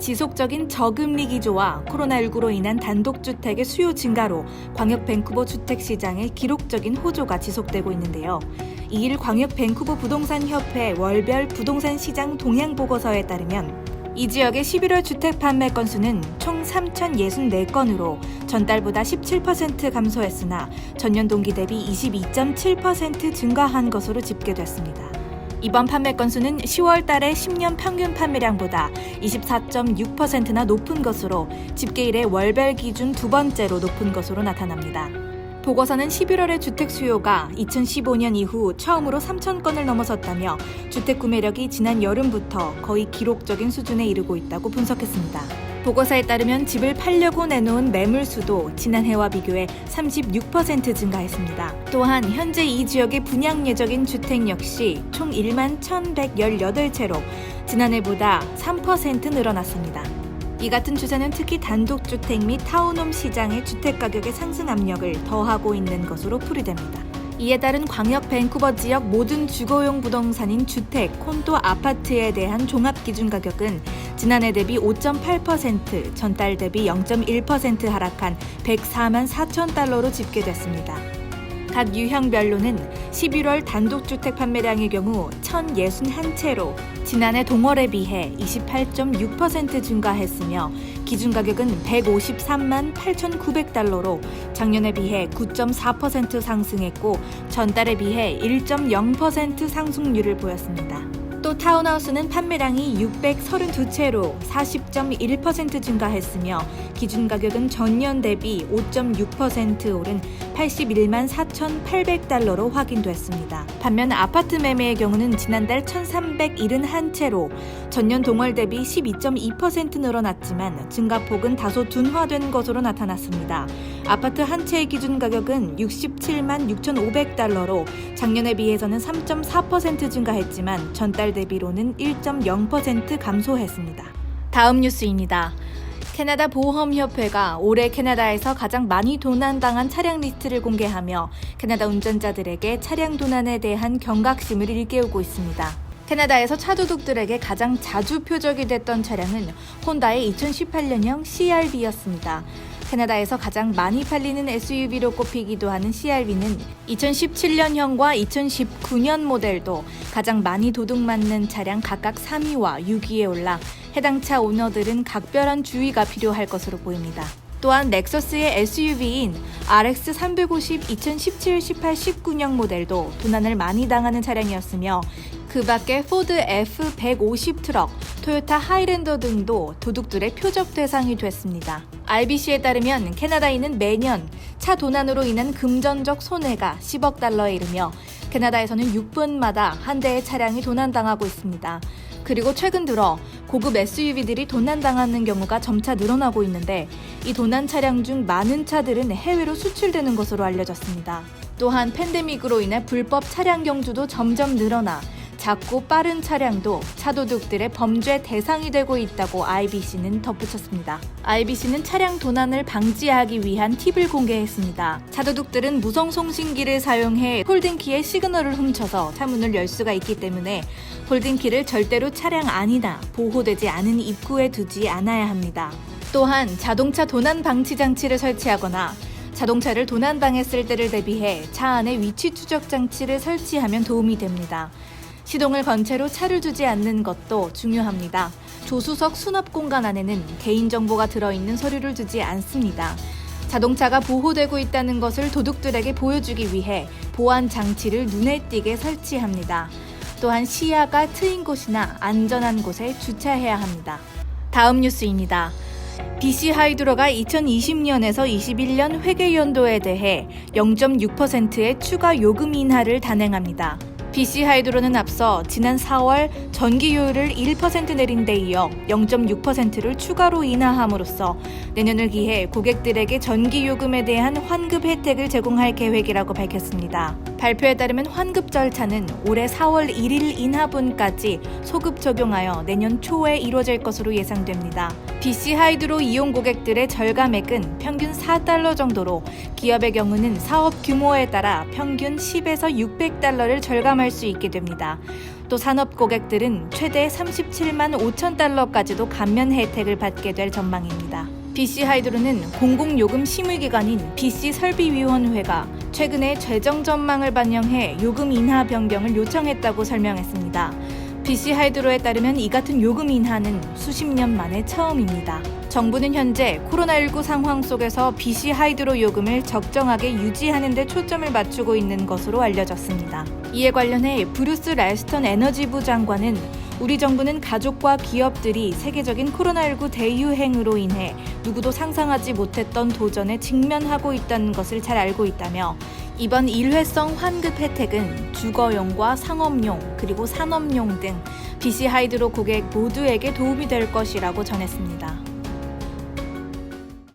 지속적인 저금리 기조와 코로나19로 인한 단독주택의 수요 증가로 광역 밴쿠버 주택시장에 기록적인 호조가 지속되고 있는데요. 2일 광역 밴쿠버 부동산협회 월별 부동산 시장 동향 보고서에 따르면 이 지역의 11월 주택 판매 건수는 총 3,064건으로 전달보다 17% 감소했으나 전년 동기 대비 22.7% 증가한 것으로 집계됐습니다. 이번 판매 건수는 10월 달의 10년 평균 판매량보다 24.6%나 높은 것으로 집계 이래 월별 기준 두 번째로 높은 것으로 나타납니다. 보고서는 11월의 주택 수요가 2015년 이후 처음으로 3,000건을 넘어섰다며 주택 구매력이 지난 여름부터 거의 기록적인 수준에 이르고 있다고 분석했습니다. 보고서에 따르면 집을 팔려고 내놓은 매물수도 지난해와 비교해 36% 증가했습니다. 또한 현재 이 지역의 분양 예정인 주택 역시 총 11,118채로 지난해보다 3% 늘어났습니다. 이 같은 추세는 특히 단독주택 및 타운홈 시장의 주택가격의 상승 압력을 더하고 있는 것으로 풀이됩니다. 이에 따른 광역 밴쿠버 지역 모든 주거용 부동산인 주택, 콘도, 아파트에 대한 종합기준가격은 지난해 대비 5.8%, 전달 대비 0.1% 하락한 104만 4천 달러로 집계됐습니다. 각 유형별로는 11월 단독주택 판매량의 경우 1,061채로 지난해 동월에 비해 28.6% 증가했으며 기준가격은 153만 8,900달러로 작년에 비해 9.4% 상승했고 전달에 비해 1.0% 상승률을 보였습니다. 또 타운하우스는 판매량이 632채로 40.1% 증가했으며 기준가격은 전년 대비 5.6% 오른 81만 4,800달러로 확인됐습니다. 반면 아파트 매매의 경우는 지난달 1,371채로 전년 동월 대비 12.2% 늘어났지만 증가폭은 다소 둔화된 것으로 나타났습니다. 아파트 한 채의 기준가격은 67만 6,500달러로 작년에 비해서는 3.4% 증가했지만 전달 대비로는 1.0% 감소했습니다. 다음 뉴스입니다. 캐나다 보험협회가 올해 캐나다에서 가장 많이 도난당한 차량 리스트를 공개하며 캐나다 운전자들에게 차량 도난에 대한 경각심을 일깨우고 있습니다. 캐나다에서 차 도둑들에게 가장 자주 표적이 됐던 차량은 혼다의 2018년형 CR-V였습니다. 캐나다에서 가장 많이 팔리는 SUV로 꼽히기도 하는 CR-V는 2017년형과 2019년 모델도 가장 많이 도둑맞는 차량 각각 3위와 6위에 올라 해당 차 오너들은 각별한 주의가 필요할 것으로 보입니다. 또한 넥서스의 SUV인 RX350 2017, 18, 19년 모델도 도난을 많이 당하는 차량이었으며 그 밖에 포드 F150 트럭, 토요타 하이랜더 등도 도둑들의 표적 대상이 됐습니다. RBC에 따르면 캐나다인은 매년 차 도난으로 인한 금전적 손해가 10억 달러에 이르며 캐나다에서는 6분마다 한 대의 차량이 도난당하고 있습니다. 그리고 최근 들어 고급 SUV들이 도난당하는 경우가 점차 늘어나고 있는데 이 도난 차량 중 많은 차들은 해외로 수출되는 것으로 알려졌습니다. 또한 팬데믹으로 인해 불법 차량 경주도 점점 늘어나 작고 빠른 차량도 차도둑들의 범죄 대상이 되고 있다고 IBC는 덧붙였습니다. IBC는 차량 도난을 방지하기 위한 팁을 공개했습니다. 차도둑들은 무선 송신기를 사용해 홀딩키의 시그널을 훔쳐서 차문을 열 수가 있기 때문에 홀딩키를 절대로 차량 안이나 보호되지 않은 입구에 두지 않아야 합니다. 또한 자동차 도난 방치 장치를 설치하거나 자동차를 도난당했을 때를 대비해 차 안에 위치 추적 장치를 설치하면 도움이 됩니다. 시동을 건 채로 차를 두지 않는 것도 중요합니다. 조수석 수납 공간 안에는 개인정보가 들어있는 서류를 두지 않습니다. 자동차가 보호되고 있다는 것을 도둑들에게 보여주기 위해 보안 장치를 눈에 띄게 설치합니다. 또한 시야가 트인 곳이나 안전한 곳에 주차해야 합니다. 다음 뉴스입니다. BC 하이드로가 2020년에서 21년 회계연도에 대해 0.6%의 추가 요금 인하를 단행합니다. BC 하이드로는 앞서 지난 4월 전기요율을 1% 내린 데 이어 0.6%를 추가로 인하함으로써 내년을 기해 고객들에게 전기요금에 대한 환급 혜택을 제공할 계획이라고 밝혔습니다. 발표에 따르면 환급 절차는 올해 4월 1일 인하분까지 소급 적용하여 내년 초에 이루어질 것으로 예상됩니다. BC 하이드로 이용 고객들의 절감액은 평균 4달러 정도로 기업의 경우는 사업 규모에 따라 평균 10에서 600달러를 절감할 수 있게 됩니다. 또 산업 고객들은 최대 37만 5천 달러까지도 감면 혜택을 받게 될 전망입니다. BC 하이드로는 공공요금 심의기관인 BC설비위원회가 최근에 재정 전망을 반영해 요금 인하 변경을 요청했다고 설명했습니다. BC 하이드로에 따르면 이 같은 요금 인하는 수십 년 만에 처음입니다. 정부는 현재 코로나19 상황 속에서 BC 하이드로 요금을 적정하게 유지하는 데 초점을 맞추고 있는 것으로 알려졌습니다. 이에 관련해 브루스 랄스턴 에너지부 장관은 우리 정부는 가족과 기업들이 세계적인 코로나19 대유행으로 인해 누구도 상상하지 못했던 도전에 직면하고 있다는 것을 잘 알고 있다며 이번 일회성 환급 혜택은 주거용과 상업용 그리고 산업용 등 BC 하이드로 고객 모두에게 도움이 될 것이라고 전했습니다.